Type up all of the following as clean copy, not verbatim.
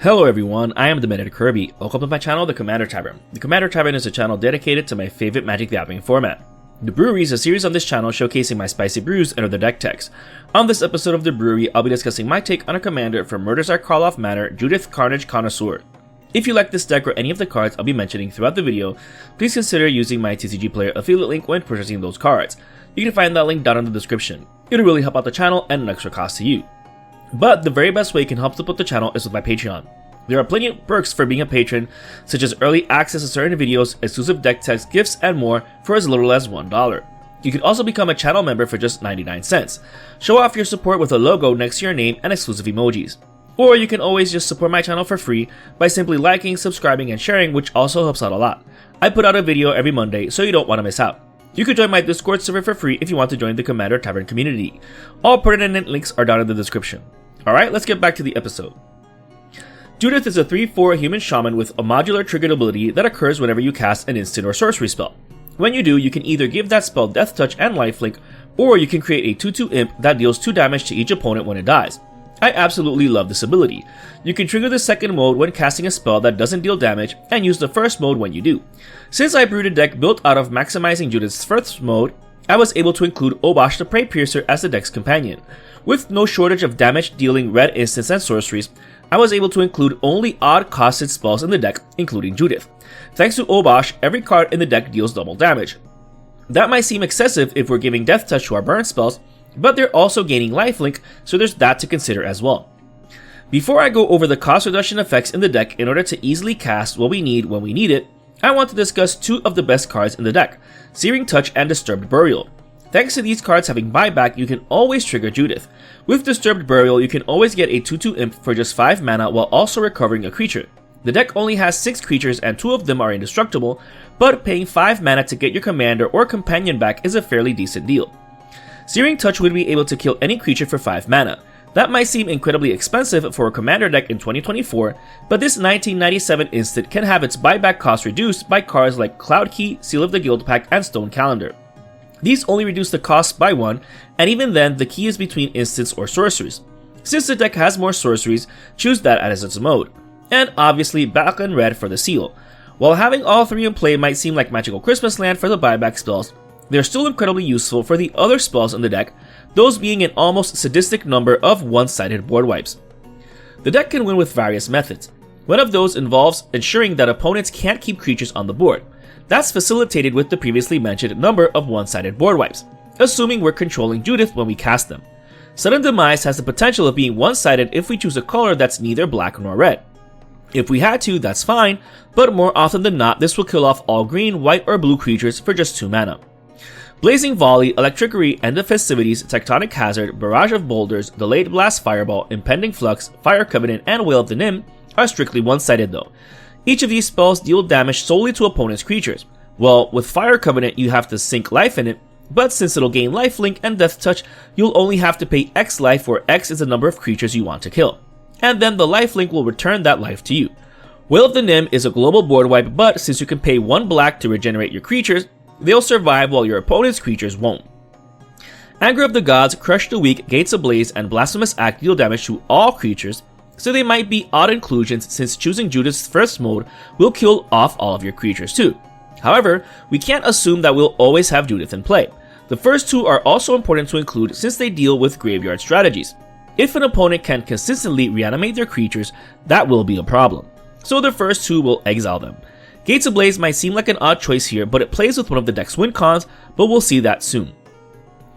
Hello everyone, I am the Medic Kirby. Welcome to my channel, The Commander Tavern. The Commander Tavern is a channel dedicated to my favorite Magic the Gathering format. The Brewery is a series on this channel showcasing my spicy brews and other deck techs. On this episode of The Brewery, I'll be discussing my take on a commander from Murderzar Karloff Manor, Judith Carnage Connoisseur. If you like this deck or any of the cards I'll be mentioning throughout the video, please consider using my TCG Player affiliate link when purchasing those cards. You can find that link down in the description. It'll really help out the channel and an extra cost to you. But the very best way you can help support the channel is with my Patreon. There are plenty of perks for being a patron, such as early access to certain videos, exclusive deck text, gifts, and more for as little as $1. You can also become a channel member for just 99 cents. Show off your support with a logo next to your name and exclusive emojis. Or you can always just support my channel for free by simply liking, subscribing, and sharing, which also helps out a lot. I put out a video every Monday, so you don't want to miss out. You can join my Discord server for free if you want to join the Commander Tavern community. All pertinent links are down in the description. Alright, let's get back to the episode. Judith is a 3/4 human shaman with a modular triggered ability that occurs whenever you cast an instant or sorcery spell. When you do, you can either give that spell Death Touch and Lifelink, or you can create a 2/2 imp that deals 2 damage to each opponent when it dies. I absolutely love this ability. You can trigger the second mode when casting a spell that doesn't deal damage, and use the first mode when you do. Since I brewed a deck built out of maximizing Judith's first mode, I was able to include Obosh the Prey Piercer as the deck's companion. With no shortage of damage dealing red instants and sorceries, I was able to include only odd costed spells in the deck, including Judith. Thanks to Obosh, every card in the deck deals double damage. That might seem excessive if we're giving Death Touch to our burn spells, but they're also gaining lifelink, so there's that to consider as well. Before I go over the cost reduction effects in the deck in order to easily cast what we need when we need it, I want to discuss two of the best cards in the deck, Searing Touch and Disturbed Burial. Thanks to these cards having buyback, you can always trigger Judith. With Disturbed Burial, you can always get a 2/2 imp for just 5 mana while also recovering a creature. The deck only has 6 creatures and 2 of them are indestructible, but paying 5 mana to get your commander or companion back is a fairly decent deal. Searing Touch would be able to kill any creature for 5 mana. That might seem incredibly expensive for a commander deck in 2024, but this 1997 instant can have its buyback cost reduced by cards like Cloud Key, Seal of the Guild Pack, and Stone Calendar. These only reduce the cost by 1, and even then, the key is between instants or sorceries. Since the deck has more sorceries, choose that as its mode. And obviously, black and red for the seal. While having all 3 in play might seem like Magical Christmas Land for the buyback spells, they're still incredibly useful for the other spells in the deck, those being an almost sadistic number of one-sided board wipes. The deck can win with various methods. One of those involves ensuring that opponents can't keep creatures on the board. That's facilitated with the previously mentioned number of one-sided board wipes, assuming we're controlling Judith when we cast them. Sudden Demise has the potential of being one-sided if we choose a color that's neither black nor red. If we had to, that's fine, but more often than not, this will kill off all green, white, or blue creatures for just 2 mana. Blazing Volley, Electricity, End of Festivities, Tectonic Hazard, Barrage of Boulders, Delayed Blast Fireball, Impending Flux, Fire Covenant, and Wail of the Nim are strictly one-sided though. Each of these spells deal damage solely to opponent's creatures. Well, with Fire Covenant you have to sink life in it, but since it'll gain lifelink and Death Touch, you'll only have to pay X life where X is the number of creatures you want to kill. And then the lifelink will return that life to you. Wail of the Nim is a global board wipe, but since you can pay 1 black to regenerate your creatures, they'll survive while your opponent's creatures won't. Anger of the Gods, Crush the Weak, Gates Ablaze, and Blasphemous Act deal damage to all creatures, so they might be odd inclusions since choosing Judith's first mode will kill off all of your creatures too. However, we can't assume that we'll always have Judith in play. The first 2 are also important to include since they deal with graveyard strategies. If an opponent can consistently reanimate their creatures, that will be a problem. So the first 2 will exile them. Gates Ablaze might seem like an odd choice here, but it plays with one of the deck's win cons, but we'll see that soon.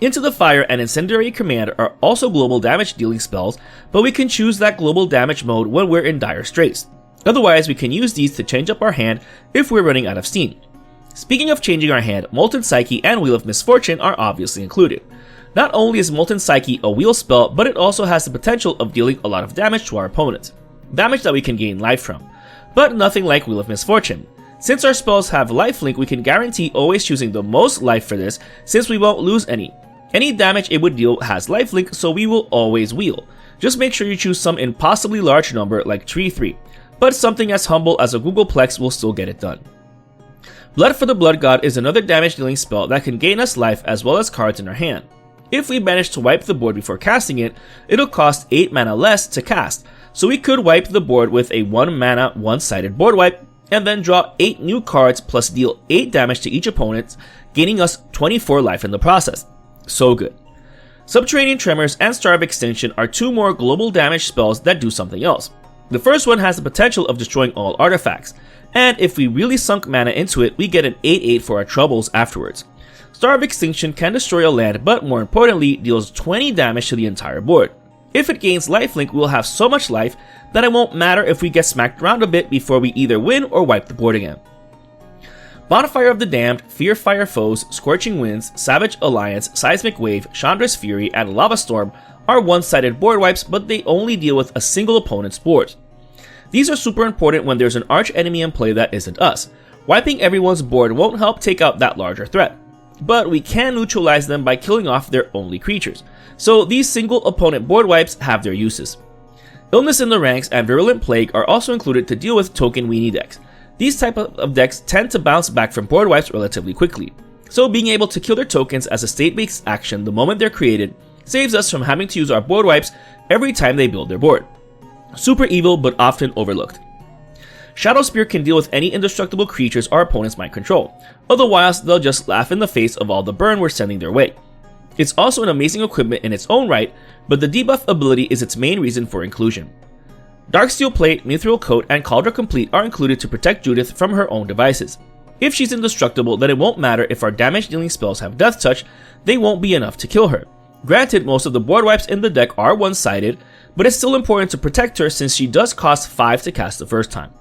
Into the Fire and Incendiary Command are also global damage dealing spells, but we can choose that global damage mode when we're in dire straits. Otherwise, we can use these to change up our hand if we're running out of steam. Speaking of changing our hand, Molten Psyche and Wheel of Misfortune are obviously included. Not only is Molten Psyche a wheel spell, but it also has the potential of dealing a lot of damage to our opponents. Damage that we can gain life from. But nothing like Wheel of Misfortune. Since our spells have lifelink, we can guarantee always choosing the most life for this, since we won't lose any. Any damage it would deal has lifelink, so we will always wheel. Just make sure you choose some impossibly large number like 3/3, but something as humble as a Googleplex will still get it done. Blood for the Blood God is another damage dealing spell that can gain us life as well as cards in our hand. If we manage to wipe the board before casting it, it'll cost 8 mana less to cast, so we could wipe the board with a 1 mana one-sided board wipe, and then draw 8 new cards plus deal 8 damage to each opponent, gaining us 24 life in the process. So good. Subterranean Tremors and Star of Extinction are 2 more global damage spells that do something else. The first one has the potential of destroying all artifacts, and if we really sunk mana into it, we get an 8/8 for our troubles afterwards. Star of Extinction can destroy a land, but more importantly, deals 20 damage to the entire board. If it gains lifelink, we'll have so much life that it won't matter if we get smacked around a bit before we either win or wipe the board again. Bonfire of the Damned, Fear Fire Foes, Scorching Winds, Savage Alliance, Seismic Wave, Chandra's Fury, and Lava Storm are one-sided board wipes, but they only deal with a single opponent's board. These are super important when there's an arch enemy in play that isn't us. Wiping everyone's board won't help take out that larger threat, but we can neutralize them by killing off their only creatures, so these single opponent board wipes have their uses. Illness in the Ranks and Virulent Plague are also included to deal with token weenie decks. These type of decks tend to bounce back from board wipes relatively quickly, so being able to kill their tokens as a state-based action the moment they're created saves us from having to use our board wipes every time they build their board. Super evil but often overlooked. Shadow Spear can deal with any indestructible creatures our opponents might control, otherwise they'll just laugh in the face of all the burn we're sending their way. It's also an amazing equipment in its own right, but the debuff ability is its main reason for inclusion. Darksteel Plate, Mithril Coat, and Cauldron Complete are included to protect Judith from her own devices. If she's indestructible, then it won't matter if our damage dealing spells have Death Touch, they won't be enough to kill her. Granted, most of the board wipes in the deck are one-sided, but it's still important to protect her since she does cost 5 to cast the first time.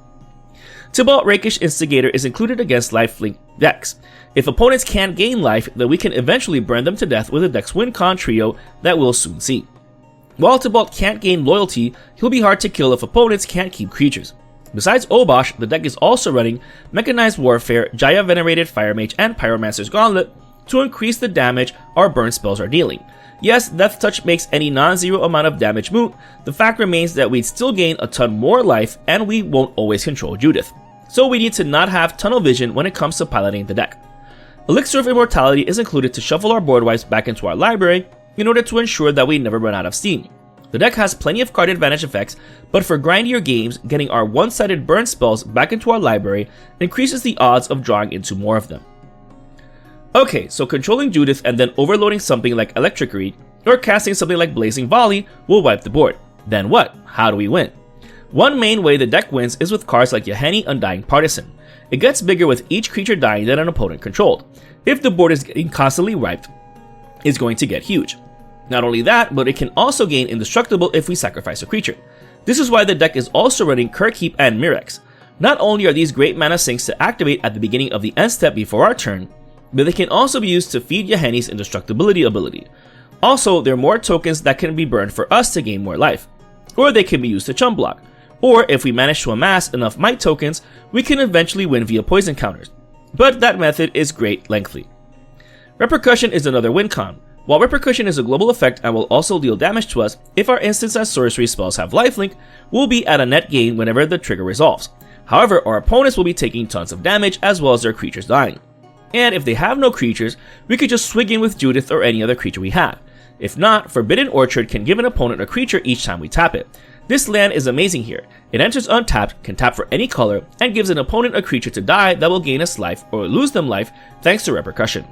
Tybalt Rakish Instigator is included against lifelink decks. If opponents can't gain life, then we can eventually burn them to death with a deck's win con trio that we'll soon see. While Tybalt can't gain loyalty, he'll be hard to kill if opponents can't keep creatures. Besides Obosh, the deck is also running Mechanized Warfare, Jaya Venerated Firemage, and Pyromancer's Gauntlet to increase the damage our burn spells are dealing. Yes, Death Touch makes any non-zero amount of damage moot, the fact remains that we'd still gain a ton more life and we won't always control Judith. So we need to not have tunnel vision when it comes to piloting the deck. Elixir of Immortality is included to shuffle our board wipes back into our library in order to ensure that we never run out of steam. The deck has plenty of card advantage effects, but for grindier games, getting our one-sided burn spells back into our library increases the odds of drawing into more of them. Okay, so controlling Judith and then overloading something like Electric Reed, or casting something like Blazing Volley will wipe the board. Then what? How do we win? One main way the deck wins is with cards like Yahenni Undying Partisan. It gets bigger with each creature dying that an opponent controlled. If the board is getting constantly wiped, it's going to get huge. Not only that, but it can also gain indestructible if we sacrifice a creature. This is why the deck is also running Kirkheap and Mirex. Not only are these great mana sinks to activate at the beginning of the end step before our turn, but they can also be used to feed Yahenni's indestructibility ability. Also, there are more tokens that can be burned for us to gain more life, or they can be used to chump block, or if we manage to amass enough might tokens, we can eventually win via poison counters, but that method is great lengthy. Repercussion is another win con. While Repercussion is a global effect and will also deal damage to us, if our instants and sorcery spells have lifelink, we'll be at a net gain whenever the trigger resolves. However, our opponents will be taking tons of damage as well as their creatures dying. And if they have no creatures, we could just swig in with Judith or any other creature we have. If not, Forbidden Orchard can give an opponent a creature each time we tap it. This land is amazing here. It enters untapped, can tap for any color, and gives an opponent a creature to die that will gain us life or lose them life thanks to Repercussion.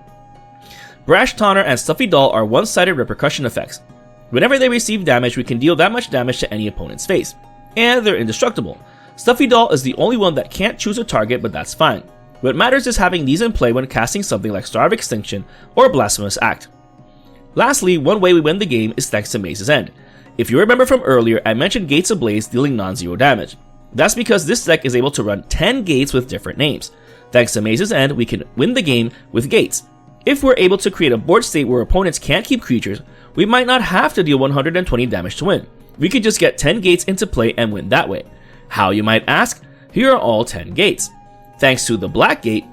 Brash Taunter and Stuffy Doll are one-sided Repercussion effects. Whenever they receive damage, we can deal that much damage to any opponent's face. And they're indestructible. Stuffy Doll is the only one that can't choose a target, but that's fine. What matters is having these in play when casting something like Star of Extinction or Blasphemous Act. Lastly, one way we win the game is thanks to Maze's End. If you remember from earlier, I mentioned Gates Ablaze dealing non-zero damage. That's because this deck is able to run 10 gates with different names. Thanks to Maze's End, we can win the game with gates. If we're able to create a board state where opponents can't keep creatures, we might not have to deal 120 damage to win. We could just get 10 gates into play and win that way. How, you might ask? Here are all 10 gates. Thanks to the Black Gate,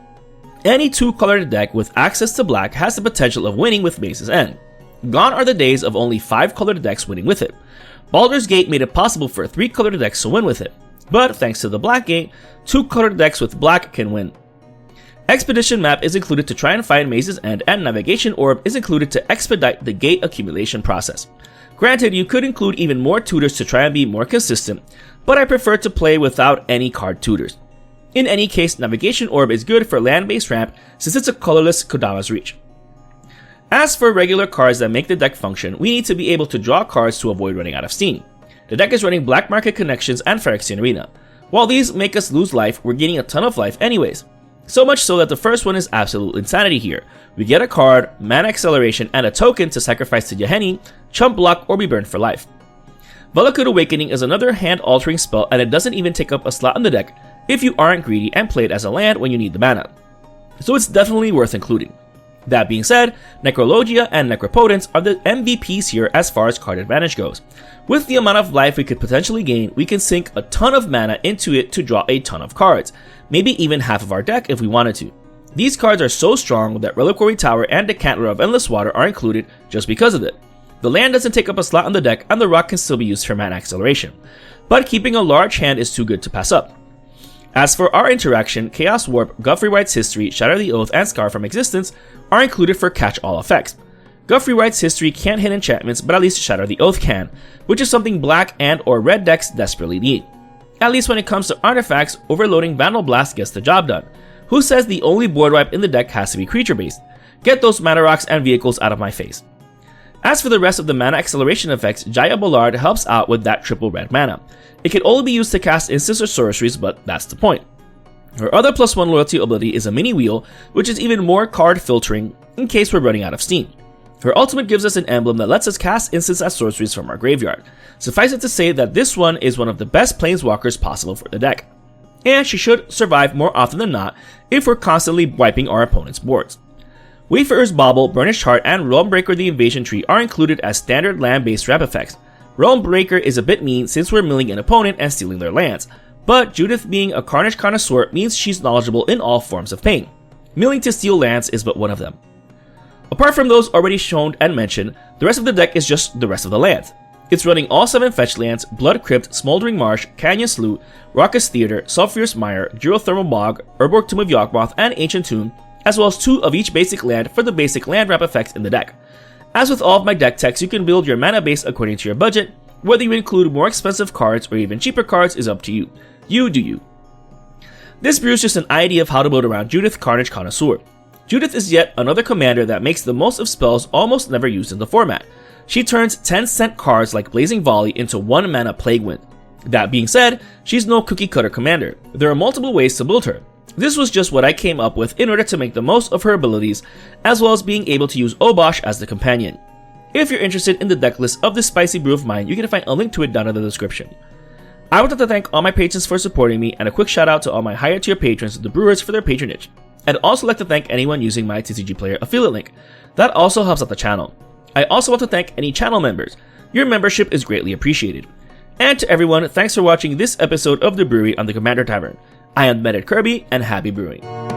any 2-colored deck with access to black has the potential of winning with Maze's End. Gone are the days of only 5-colored decks winning with it. Baldur's Gate made it possible for 3-colored decks to win with it, but thanks to the Black Gate, 2-colored decks with black can win. Expedition Map is included to try and find Maze's End, and Navigation Orb is included to expedite the gate accumulation process. Granted, you could include even more tutors to try and be more consistent, but I prefer to play without any card tutors. In any case, Navigation Orb is good for land-based ramp since it's a colorless Kodama's Reach. As for regular cards that make the deck function, we need to be able to draw cards to avoid running out of steam. The deck is running Black Market Connections and Phyrexian Arena. While these make us lose life, we're gaining a ton of life anyways. So much so that the first one is absolute insanity here. We get a card, mana acceleration, and a token to sacrifice to Yahenni, chump block, or be burned for life. Valakut Awakening is another hand-altering spell, and it doesn't even take up a slot in the deck if you aren't greedy and play it as a land when you need the mana. So it's definitely worth including. That being said, Necrologia and Necropotence are the MVPs here as far as card advantage goes. With the amount of life we could potentially gain, we can sink a ton of mana into it to draw a ton of cards, maybe even half of our deck if we wanted to. These cards are so strong that Reliquary Tower and Decanter of Endless Water are included just because of it. The land doesn't take up a slot on the deck and the rock can still be used for mana acceleration, but keeping a large hand is too good to pass up. As for our interaction, Chaos Warp, Guthrie Wright's History, Shatter the Oath, and Scar from Existence are included for catch-all effects. Guthrie Wright's History can't hit enchantments, but at least Shatter the Oath can, which is something black and or red decks desperately need. At least when it comes to artifacts, overloading Vandal Blast gets the job done. Who says the only board wipe in the deck has to be creature-based? Get those mana rocks and vehicles out of my face. As for the rest of the mana acceleration effects, Jaya Ballard helps out with that triple red mana. It can only be used to cast instants or sorceries, but that's the point. Her other +1 loyalty ability is a mini wheel, which is even more card filtering in case we're running out of steam. Her ultimate gives us an emblem that lets us cast instants as sorceries from our graveyard. Suffice it to say that this one is one of the best planeswalkers possible for the deck. And she should survive more often than not if we're constantly wiping our opponent's boards. Wayfarer's Bauble, Burnished Heart, and Realmbreaker the Invasion Tree are included as standard land-based ramp effects. Realmbreaker is a bit mean since we're milling an opponent and stealing their lands, but Judith being a Carnage connoisseur means she's knowledgeable in all forms of pain. Milling to steal lands is but one of them. Apart from those already shown and mentioned, the rest of the deck is just the rest of the lands. It's running all 7 fetch lands, Blood Crypt, Smoldering Marsh, Canyon Slough, Raucous Theater, Sulphurous Mire, Geothermal Bog, Urborg Tomb of Yawgmoth, and Ancient Tomb, as well as 2 of each basic land for the basic land wrap effects in the deck. As with all of my deck techs, you can build your mana base according to your budget. Whether you include more expensive cards or even cheaper cards is up to you. You do you. This brew is just an idea of how to build around Judith, Carnage Connoisseur. Judith is yet another commander that makes the most of spells almost never used in the format. She turns 10-cent cards like Blazing Volley into 1 mana Plague Wind. That being said, she's no cookie cutter commander. There are multiple ways to build her. This was just what I came up with in order to make the most of her abilities, as well as being able to use Obosh as the companion. If you're interested in the deck list of this spicy brew of mine, you can find a link to it down in the description. I would like to thank all my patrons for supporting me, and a quick shout out to all my higher tier patrons, the brewers, for their patronage. I'd also like to thank anyone using my TCG Player affiliate link. That also helps out the channel. I also want to thank any channel members. Your membership is greatly appreciated. And to everyone, thanks for watching this episode of The Brewery on the Commander Tavern. I am Darren Kirby, and happy brewing.